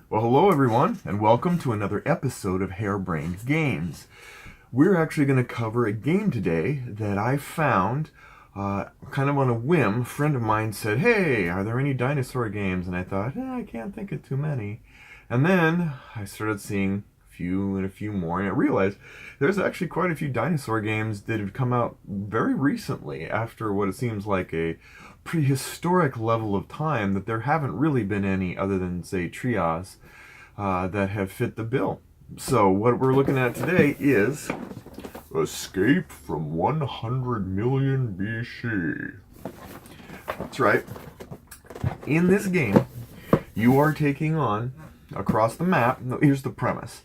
Well, hello everyone, and welcome to another episode of Harebrained Games. We're actually going to cover a game today that I found kind of on a whim. A friend of mine said, "Hey, are there any dinosaur games?" And I thought, I can't think of too many. And then I started seeing a few and a few more, and I realized there's actually quite a few dinosaur games that have come out very recently after what it seems like a prehistoric level of time, that there haven't really been any other than, say, trios that have fit the bill. So what we're looking at today is Escape from 100 million BC. That's right. In this game, you are taking on, across the map, here's the premise.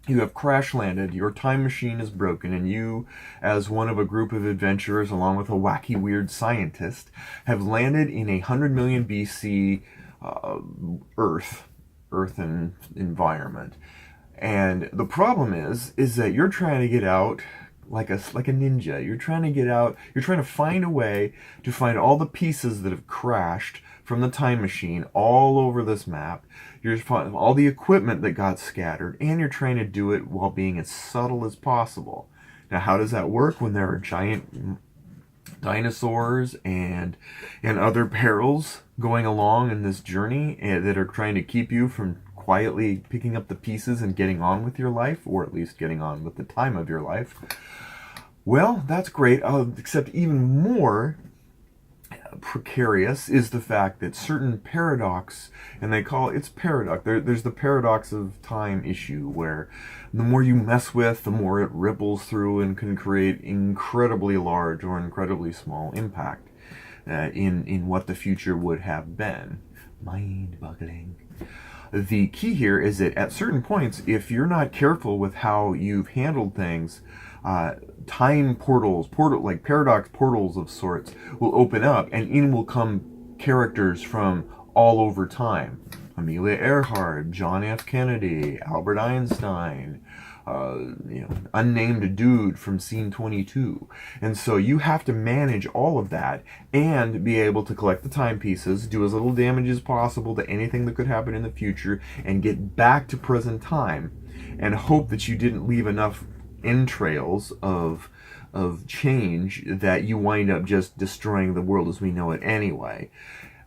You have crash landed, your time machine is broken, and you, as one of a group of adventurers along with a wacky weird scientist, have landed in 100 million BC Earth and environment. And the problem is that you're trying to get out like a ninja. You're trying to get out. You're trying to find a way to find all the pieces that have crashed from the time machine all over this map. You're finding all the equipment that got scattered, and you're trying to do it while being as subtle as possible. Now, how does that work when there are giant dinosaurs and other perils going along in this journey that are trying to keep you from quietly picking up the pieces and getting on with your life, or at least getting on with the time of your life? Well, that's great, except even more precarious is the fact that certain paradox, and they call it's paradox, there's the paradox of time issue, where the more you mess with, the more it ripples through and can create incredibly large or incredibly small impact in what the future would have been. Mind-boggling. The key here is that at certain points, if you're not careful with how you've handled things, time portals, like paradox portals of sorts, will open up, and in will come characters from all over time. Amelia Earhart, John F. Kennedy, Albert Einstein, unnamed dude from scene 22. And so you have to manage all of that and be able to collect the timepieces, do as little damage as possible to anything that could happen in the future, and get back to present time, and hope that you didn't leave enough entrails of change that you wind up just destroying the world as we know it anyway.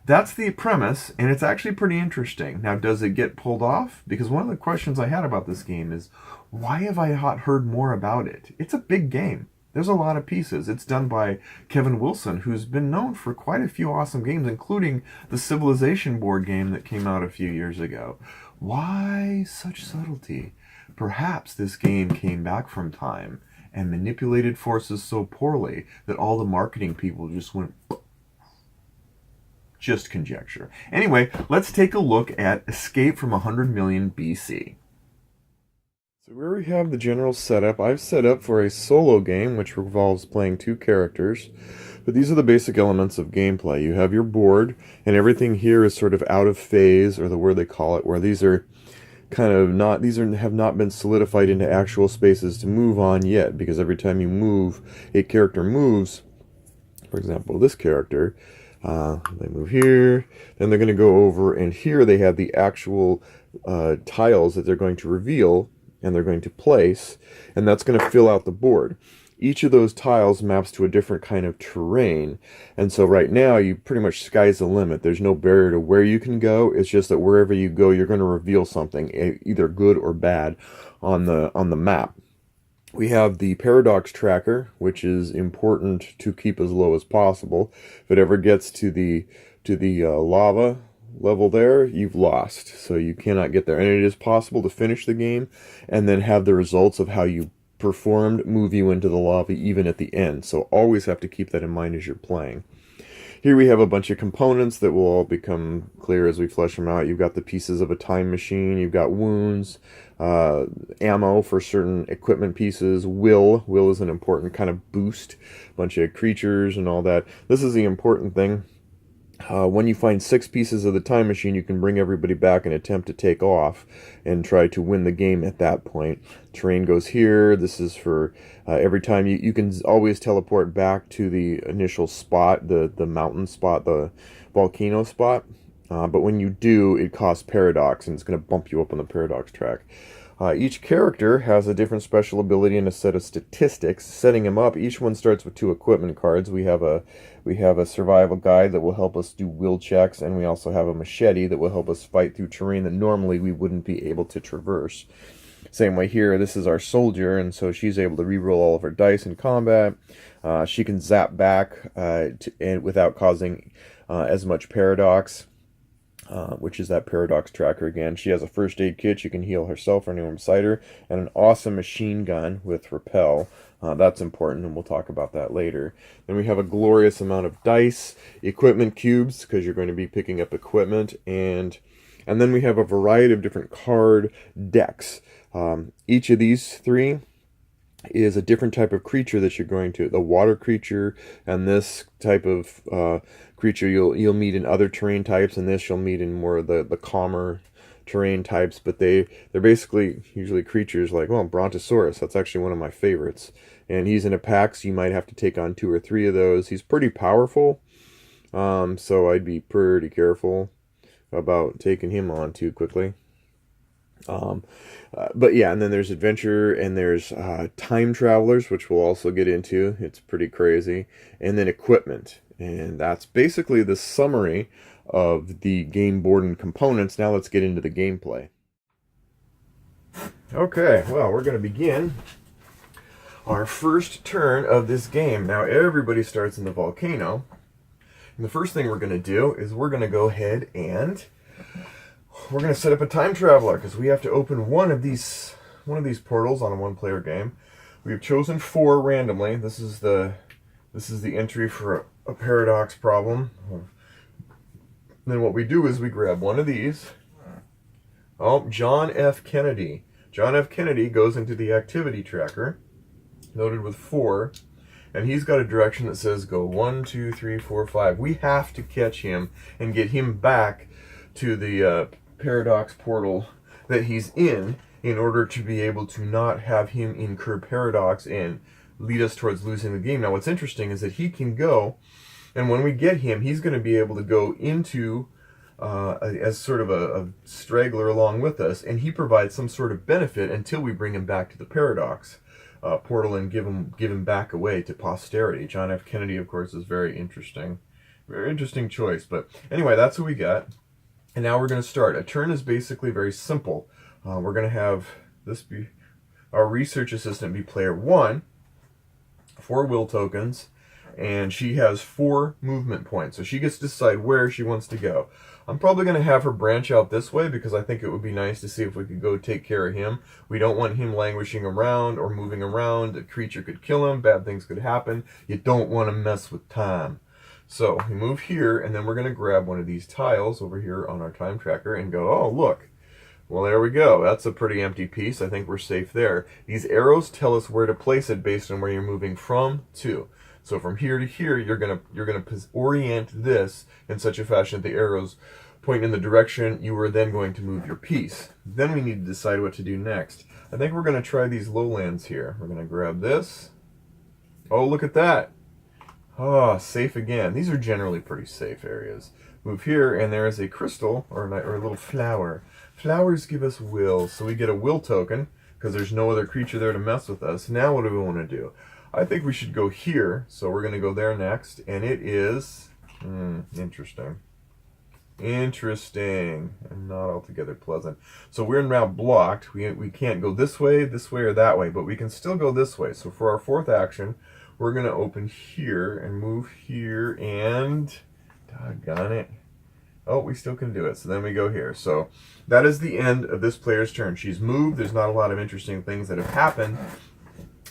That's the premise, and it's actually pretty interesting. Now, does it get pulled off? Because one of the questions I had about this game is, why have I not heard more about it? It's a big game. There's a lot of pieces. It's done by Kevin Wilson, who's been known for quite a few awesome games, including the Civilization board game that came out a few years ago. Why such subtlety? Perhaps this game came back from time and manipulated forces so poorly that all the marketing people just went... Just conjecture. Anyway, let's take a look at Escape from 100 million BC. So where we have the general setup, I've set up for a solo game which involves playing two characters. But these are the basic elements of gameplay. You have your board, and everything here is sort of out of phase, or the word they call it, where these are kind of not, have not been solidified into actual spaces to move on yet, because every time you move, a character moves. For example, this character, they move here, then they're going to go over, and here they have the actual tiles that they're going to reveal, and they're going to place, and that's going to fill out the board. Each of those tiles maps to a different kind of terrain, and so right now you pretty much sky's the limit. There's no barrier to where you can go. It's just that wherever you go, you're going to reveal something, either good or bad, on the map. We have the paradox tracker, which is important to keep as low as possible. If it ever gets to the lava level there, you've lost. So you cannot get there. And it is possible to finish the game and then have the results of how you performed move you into the lava even at the end. So always have to keep that in mind as you're playing. Here we have a bunch of components that will all become clear as we flesh them out. You've got the pieces of a time machine, you've got wounds, ammo for certain equipment pieces, will is an important kind of boost, a bunch of creatures and all that. This is the important thing. When you find 6 pieces of the time machine, you can bring everybody back and attempt to take off and try to win the game at that point. Terrain goes here. This is for every time you can always teleport back to the initial spot, the mountain spot, the volcano spot. but when you do, it costs paradox, and it's going to bump you up on the paradox track. Each character has a different special ability and a set of statistics. Setting them up, each one starts with 2 equipment cards. We have a survival guide that will help us do will checks, and we also have a machete that will help us fight through terrain that normally we wouldn't be able to traverse. Same way here, this is our soldier, and so she's able to reroll all of her dice in combat. She can zap back and without causing as much paradox. Which is that paradox tracker again. She has a first aid kit. She can heal herself or anyone beside her, and an awesome machine gun with repel. That's important, and we'll talk about that later. Then we have a glorious amount of dice, equipment cubes, because you're going to be picking up equipment, and then we have a variety of different card decks. Each of these 3 is a different type of creature that you're going to. The water creature and this type of creature you'll meet in other terrain types, and this you'll meet in more of the calmer terrain types. But they're basically usually creatures like, well, Brontosaurus. That's actually one of my favorites. And he's in a pack, so you might have to take on 2 or 3 of those. He's pretty powerful, so I'd be pretty careful about taking him on too quickly. But yeah, and then there's adventure, and there's time travelers, which we'll also get into. It's pretty crazy. And then equipment, and that's basically the summary of the game board and components. Now let's get into the gameplay. Okay, well, we're going to begin our first turn of this game. Now everybody starts in the volcano, and the first thing we're going to do is we're going to go ahead and we're going to set up a time traveler, because we have to open one of these portals on a 1-player game. We've chosen 4 randomly. This is the entry for a paradox problem. Then what we do is we grab one of these. Oh, John F. Kennedy. John F. Kennedy goes into the activity tracker, noted with 4, and he's got a direction that says go 1, 2, 3, 4, 5. We have to catch him and get him back to the paradox portal that he's in order to be able to not have him incur paradox and lead us towards losing the game. Now what's interesting is that he can go, and when we get him, he's going to be able to go into as sort of a straggler along with us, and he provides some sort of benefit until we bring him back to the paradox portal and give him back away to posterity. John F. Kennedy, of course, is very interesting choice. But anyway, that's what we got. And now we're going to start. A turn is basically very simple. We're going to have this be our research assistant be player 1, 4 will tokens, and she has 4 movement points. So she gets to decide where she wants to go. I'm probably going to have her branch out this way because I think it would be nice to see if we could go take care of him. We don't want him languishing around or moving around. A creature could kill him. Bad things could happen. You don't want to mess with time. So we move here, and then we're going to grab one of these tiles over here on our time tracker and go, oh, look. Well, there we go. That's a pretty empty piece. I think we're safe there. These arrows tell us where to place it based on where you're moving from to. So from here to here, you're gonna orient this in such a fashion that the arrows point in the direction you are then going to move your piece. Then we need to decide what to do next. I think we're going to try these lowlands here. We're going to grab this. Oh, look at that. Ah, safe again. These are generally pretty safe areas. Move here, and there is a crystal, or a little flower. Flowers give us will, so we get a will token, because there's no other creature there to mess with us. Now what do we want to do? I think we should go here, so we're going to go there next, and it is... interesting. Interesting, and not altogether pleasant. So we're now blocked. We can't go this way, or that way, but we can still go this way. So for our 4th action, we're going to open here and move here, and doggone it. Oh, we still can do it. So then we go here. So that is the end of this player's turn. She's moved. There's not a lot of interesting things that have happened,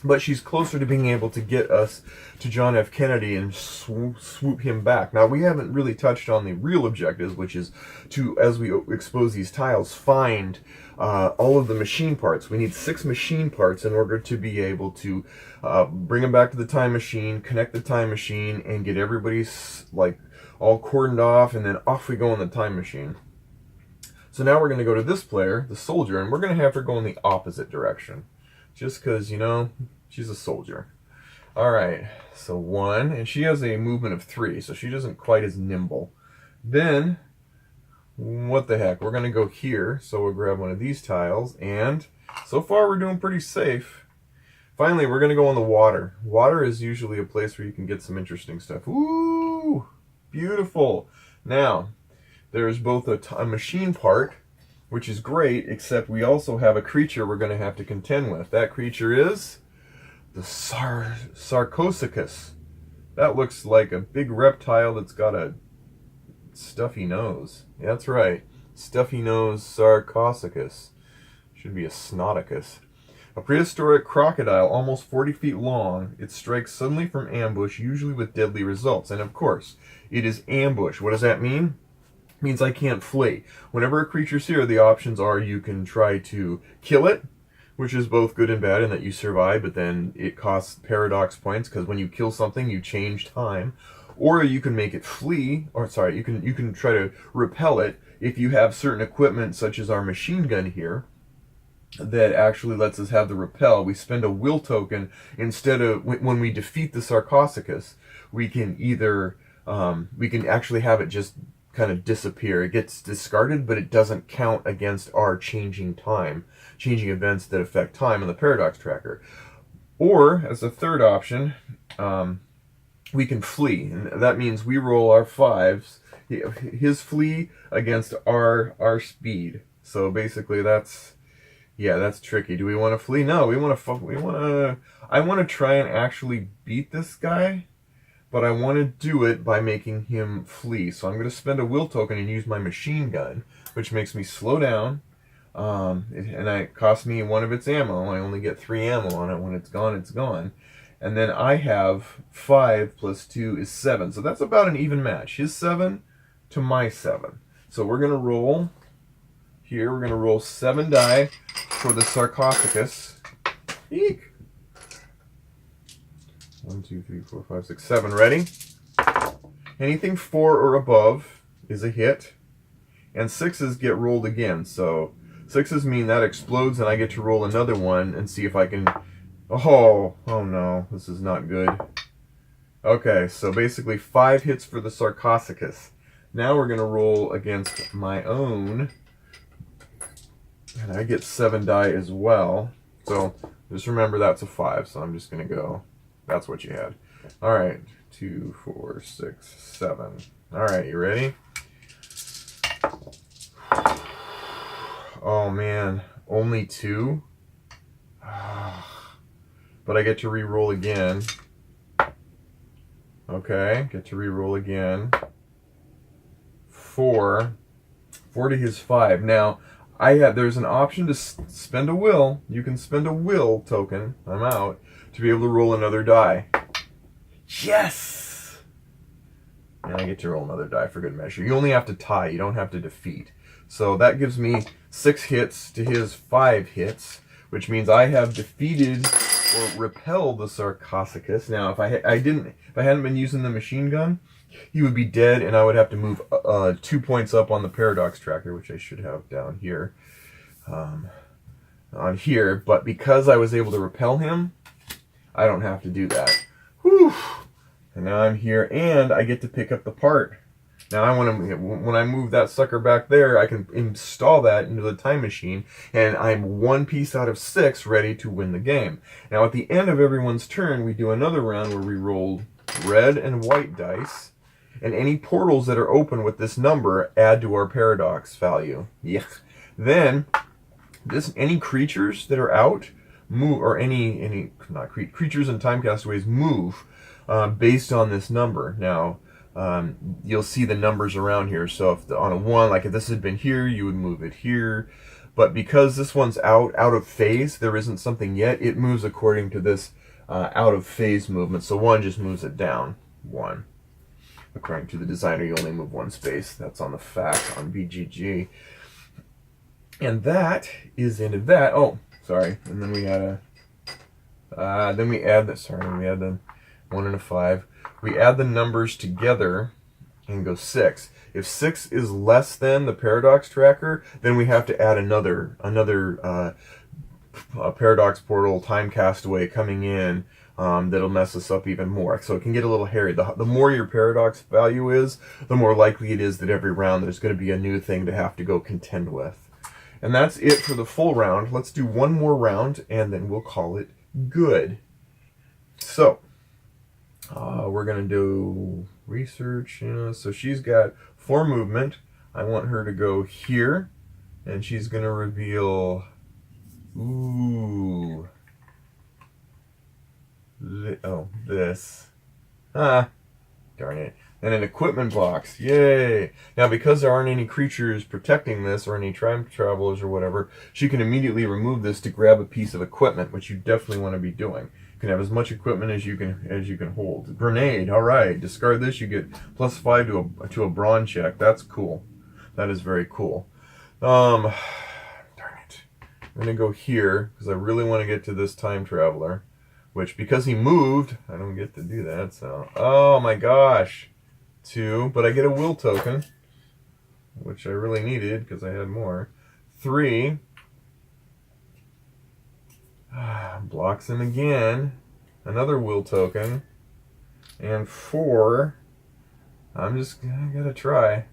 but she's closer to being able to get us to John F. Kennedy and swoop him back. Now, we haven't really touched on the real objectives, which is to, as we expose these tiles, find all of the machine parts. We need 6 machine parts in order to be able to bring them back to the time machine, connect the time machine, and get everybody's all cordoned off, and then off we go on the time machine. So now we're going to go to this player, the soldier, and we're going to have her go in the opposite direction. Just because, she's a soldier. Alright, so 1, and she has a movement of 3, so she isn't quite as nimble. Then, what the heck? We're going to go here. So we'll grab one of these tiles. And so far we're doing pretty safe. Finally, we're going to go on the water. Water is usually a place where you can get some interesting stuff. Ooh, beautiful. Now, there's both a machine part, which is great, except we also have a creature we're going to have to contend with. That creature is the Sarcosuchus. That looks like a big reptile that's got a stuffy nose. Yeah, that's right. Stuffy nose Sarcosuchus. Should be a Snodicus. A prehistoric crocodile, almost 40 feet long. It strikes suddenly from ambush, usually with deadly results. And of course, it is ambush. What does that mean? It means I can't flee. Whenever a creature's here, the options are you can try to kill it, which is both good and bad in that you survive, but then it costs paradox points because when you kill something, you change time. Or you can make it flee, or sorry, you can try to repel it if you have certain equipment, such as our machine gun here, that actually lets us have the repel. We spend a will token instead of, when we defeat the Sarcosuchus, we can either, we can actually have it just kind of disappear. It gets discarded, but it doesn't count against our changing events that affect time in the paradox tracker. Or, as a third option, we can flee, and that means we roll our 5s, his flee against our speed. So basically that's tricky. Do we want to flee? No, I want to try and actually beat this guy, but I want to do it by making him flee. So I'm going to spend a will token and use my machine gun, which makes me slow down, and it costs me 1 of its ammo. I only get 3 ammo on it. When it's gone, it's gone. And then I have 5 plus 2 is 7. So that's about an even match. His 7 to my 7. So we're going to roll here. We're going to roll 7 die for the Sarcosuchus. Eek. 1, 2, 3, 4, 5, 6, 7. Ready? Anything 4 or above is a hit. And 6s get rolled again. So 6s mean that explodes and I get to roll another one and see if I can... Oh no, this is not good. Okay, so basically 5 hits for the Sarcosuchus. Now we're going to roll against my own. And I get 7 die as well. So just remember that's a 5, so I'm just going to go. That's what you had. Alright, 2, 4, 6, 7. Alright, you ready? Oh man, only 2? But I get to re-roll again. Okay, get to re-roll again. 4. 4 to his 5. Now, there's an option to spend a will. You can spend a will token, I'm out, to be able to roll another die. Yes! And I get to roll another die for good measure. You only have to tie, you don't have to defeat. So that gives me 6 hits to his 5 hits, which means I have defeated or repelled the Sarcosuchus. Now, if I hadn't been using the machine gun, he would be dead, and I would have to move 2 points up on the paradox tracker, which I should have down here, on here. But because I was able to repel him, I don't have to do that. Whew! And now I'm here, and I get to pick up the part. Now I want to, when I move that sucker back there, I can install that into the time machine, and I'm 1 piece out of 6 ready to win the game. Now at the end of everyone's turn, we do another round where we roll red and white dice, and any portals that are open with this number add to our paradox value. Yeah. Then, any creatures that are out move, or creatures and time castaways move based on this number. Now, you'll see the numbers around here. So if on a 1, like if this had been here, you would move it here. But because this one's out of phase, there isn't something yet, it moves according to this out of phase movement. So 1 just moves it down 1. According to the designer, you only move 1 space. That's on the fact on BGG. And that is into that. Oh, sorry. And then we had then we add the 1 and a 5. We add the numbers together and go 6. If 6 is less than the paradox tracker, then we have to add another paradox portal, time castaway coming in that'll mess us up even more. So it can get a little hairy. The more your paradox value is, the more likely it is that every round there's going to be a new thing to have to go contend with. And that's it for the full round. Let's do one more round, and then we'll call it good. So, we're going to do research. So she's got 4 movement. I want her to go here, and she's going to reveal... Ooh. This. Darn it. And an equipment box. Yay! Now, because there aren't any creatures protecting this, or any time travelers or whatever, she can immediately remove this to grab a piece of equipment, which you definitely want to be doing. You can have as much equipment as you can hold. Grenade. All right. Discard this. You get +5 to a brawn check. That's cool. That is very cool. Darn it. I'm gonna go here because I really want to get to this time traveler, which, because he moved, I don't get to do that. So, oh my gosh. 2, but I get a will token, which I really needed because I had more. 3, blocks him again, another will token, and 4, I gotta try.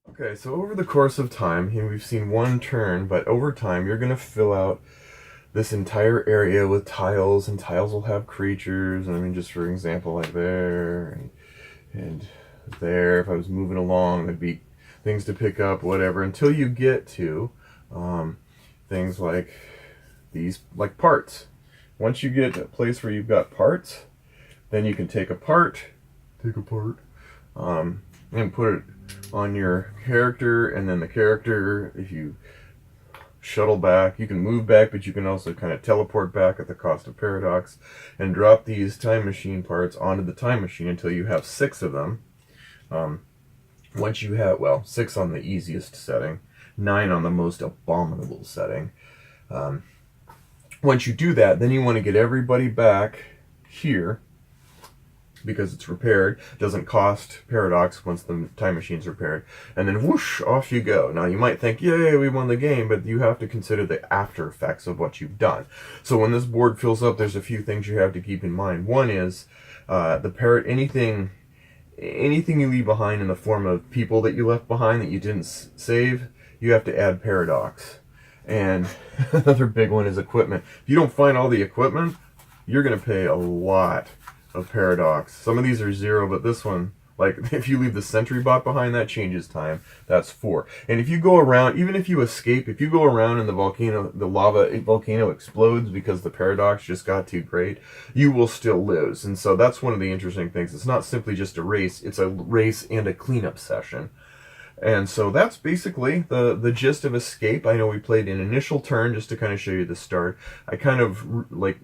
Okay, so over the course of time, here we've seen one turn, but over time you're gonna fill out this entire area with tiles, and tiles will have creatures. I mean, just for example, like there and there. If I was moving along, there'd be things to pick up, whatever, until you get to things like these, like parts. Once you get a place where you've got parts, then you can take apart, and put it on your character, and then the character, if you shuttle back, you can move back, but you can also kind of teleport back at the cost of paradox, and drop these time machine parts onto the time machine until you have 6 of them. Once you have, 6 on the easiest setting, 9 on the most abominable setting. Once you do that, then you want to get everybody back here, because it's repaired. It doesn't cost paradox once the time machine's repaired. And then whoosh, off you go. Now you might think, yay, we won the game, but you have to consider the after effects of what you've done. So when this board fills up, there's a few things you have to keep in mind. One is anything you leave behind in the form of people that you left behind that you didn't save, you have to add paradox. And another big one is equipment. If you don't find all the equipment, you're going to pay a lot of paradox. Some of these are 0, but this one, like if you leave the sentry bot behind, that changes time. That's 4. And if you go around, even if you escape, if you go around and the lava volcano explodes because the paradox just got too great, you will still lose. And so that's one of the interesting things. It's not simply just a race, it's a race and a cleanup session. And so that's basically the gist of Escape. I know we played an initial turn just to kind of show you the start. I kind of like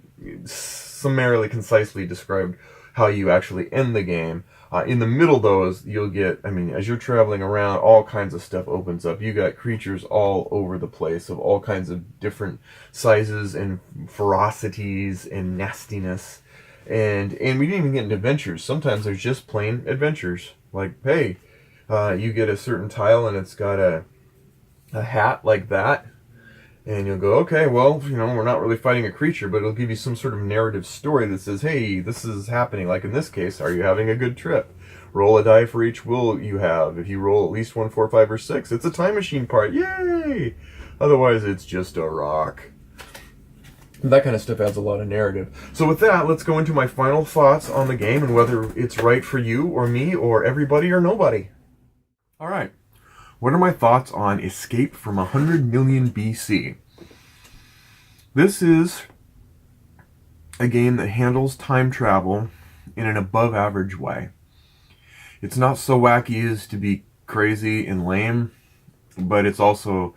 summarily, concisely described how you actually end the game. In the middle, though, you'll get, as you're traveling around, all kinds of stuff opens up. You got creatures all over the place of all kinds of different sizes and ferocities and nastiness. And we didn't even get into adventures. Sometimes there's just plain adventures. Like, hey, you get a certain tile and it's got a hat like that. And you'll go, okay, well, we're not really fighting a creature, but it'll give you some sort of narrative story that says, hey, this is happening. Like in this case, are you having a good trip? Roll a die for each will you have. If you roll at least 1, 4, 5, or 6, it's a time machine part. Yay! Otherwise, it's just a rock. That kind of stuff adds a lot of narrative. So with that, let's go into my final thoughts on the game and whether it's right for you or me or everybody or nobody. All right. What are my thoughts on Escape from 100 million BC? This is a game that handles time travel in an above average way. It's not so wacky as to be crazy and lame, but it's also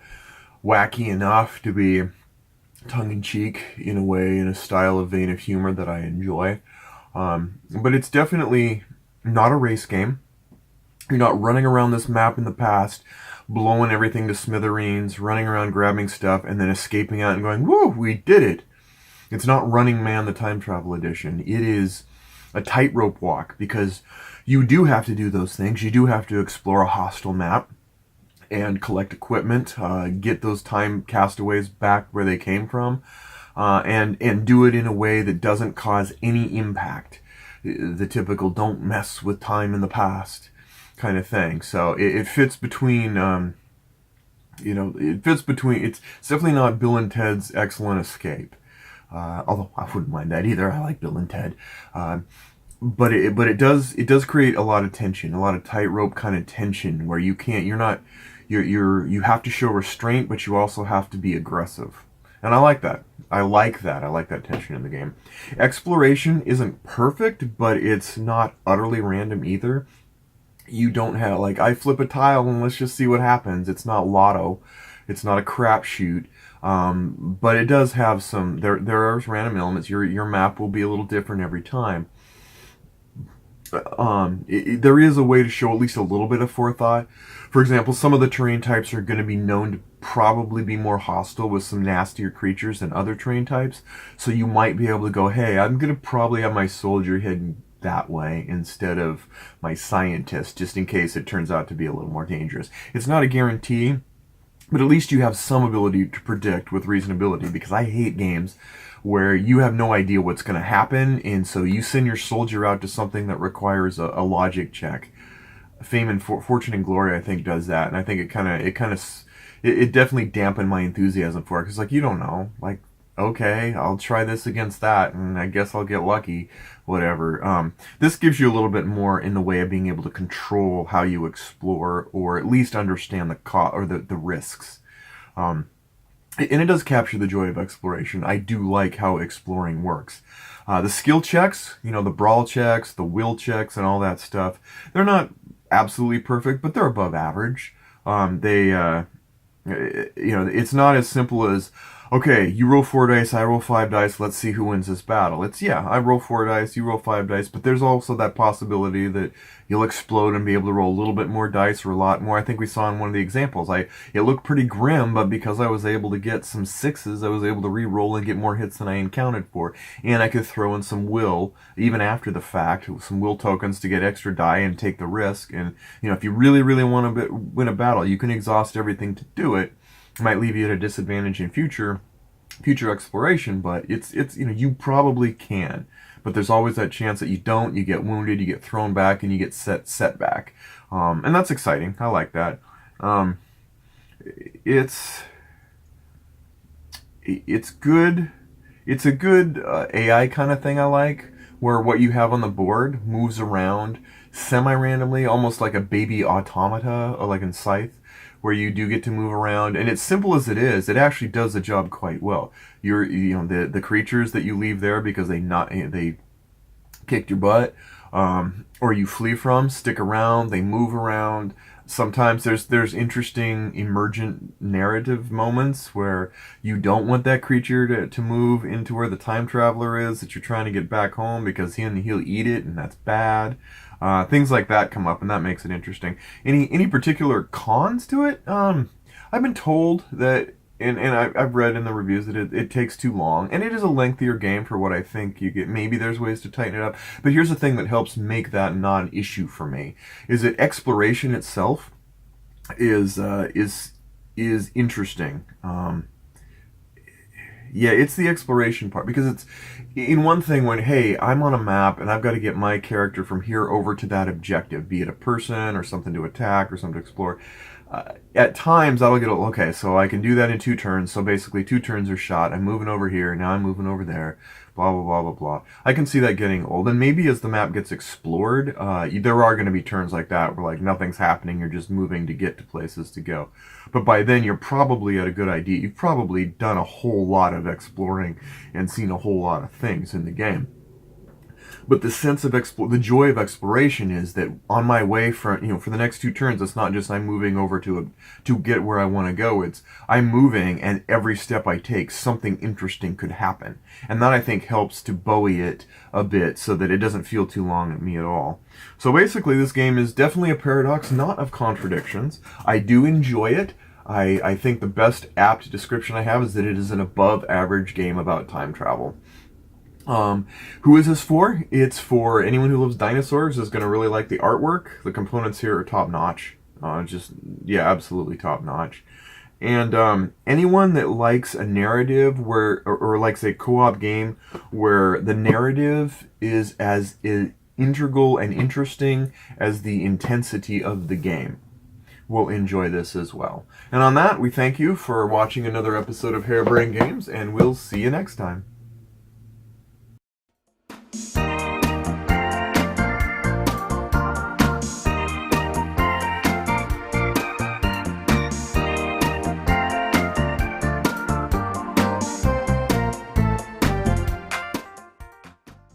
wacky enough to be tongue-in-cheek in a way, in a style of vein of humor that I enjoy. But it's definitely not a race game. You're not running around this map in the past, blowing everything to smithereens, running around grabbing stuff, and then escaping out and going, woo, we did it. It's not Running Man, the Time Travel Edition. It is a tightrope walk, because you do have to do those things. You do have to explore a hostile map and collect equipment, get those time castaways back where they came from. and do it in a way that doesn't cause any impact. The typical "don't mess with time in the past" kind of thing. So it fits between. It fits between. It's definitely not Bill and Ted's Excellent Escape. Although I wouldn't mind that either. I like Bill and Ted. But it does create a lot of tension, a lot of tightrope kind of tension where you have to show restraint, but you also have to be aggressive. And I like that. I like that tension in the game. Exploration isn't perfect, but it's not utterly random either. You don't have, like, I flip a tile and let's just see what happens. It's not lotto. It's not a crapshoot. But it does have some, there are random elements. Your map will be a little different every time. There is a way to show at least a little bit of forethought. For example, some of the terrain types are going to be known to probably be more hostile with some nastier creatures than other terrain types. So you might be able to go, hey, I'm going to probably have my soldier heading that way instead of my scientist, just in case it turns out to be a little more dangerous. It's not a guarantee, but at least you have some ability to predict with reasonability, because I hate games where you have no idea what's going to happen, and so you send your soldier out to something that requires a logic check. Fame and Fortune and Glory, I think, does that, and I think it definitely dampened my enthusiasm for it, because, like, you don't know, like, okay, I'll try this against that, and I guess I'll get lucky, whatever. This gives you a little bit more in the way of being able to control how you explore, or at least understand the risks. And it does capture the joy of exploration. I do like how exploring works. The skill checks, the brawl checks, the will checks, and all that stuff, they're not absolutely perfect, but they're above average. It's not as simple as, okay, you roll 4 dice, I roll 5 dice, let's see who wins this battle. It's, yeah, I roll 4 dice, you roll 5 dice, but there's also that possibility that you'll explode and be able to roll a little bit more dice or a lot more. I think we saw in one of the examples. It looked pretty grim, but because I was able to get some 6s, I was able to re-roll and get more hits than I accounted for. And I could throw in some will, even after the fact, some will tokens to get extra die and take the risk. And, if you really, really want to win a battle, you can exhaust everything to do it. It might leave you at a disadvantage in future exploration, but it's you probably can. But there's always that chance that you don't, you get wounded, you get thrown back, and you get set back. And that's exciting. I like that. It's good. It's a good AI kind of thing I like, where what you have on the board moves around semi-randomly, almost like a baby automata, or like in Scythe, where you do get to move around. And as simple as it is, it actually does the job quite well. The creatures that you leave there because they kicked your butt, or you flee from, stick around, they move around. Sometimes there's interesting emergent narrative moments where you don't want that creature to move into where the time traveler is that you're trying to get back home, because he'll eat it, and that's bad. Things like that come up, and that makes it interesting. Any particular cons to it? I've been told that, and I've read in the reviews that it takes too long, and it is a lengthier game for what I think you get. Maybe there's ways to tighten it up, but here's the thing that helps make that not an issue for me: is that exploration itself is interesting. Yeah, it's the exploration part, because it's in one thing when, hey, I'm on a map and I've got to get my character from here over to that objective, be it a person or something to attack or something to explore. At times I'll get, okay, so I can do that in 2 turns, so basically 2 turns are shot, I'm moving over here, now I'm moving over there, blah, blah, blah, blah, blah. I can see that getting old, and maybe as the map gets explored, there are going to be turns like that where, like, nothing's happening, you're just moving to get to places to go. But by then you're probably at a good idea. You've probably done a whole lot of exploring and seen a whole lot of things in the game. But the sense of the joy of exploration is that on my way for the next 2 turns, it's not just I'm moving over to get where I want to go. It's I'm moving, and every step I take, something interesting could happen. And that, I think, helps to buoy it a bit so that it doesn't feel too long at me at all. So basically, this game is definitely a paradox, not of contradictions. I do enjoy it. I think the best apt description I have is that it is an above average game about time travel. Who is this for? It's for anyone who loves dinosaurs, is going to really like the artwork. The components here are top notch. Absolutely top notch. And anyone that likes a narrative or likes a co-op game where the narrative is as integral and interesting as the intensity of the game will enjoy this as well. And on that, we thank you for watching another episode of Harebrained Games, and we'll see you next time.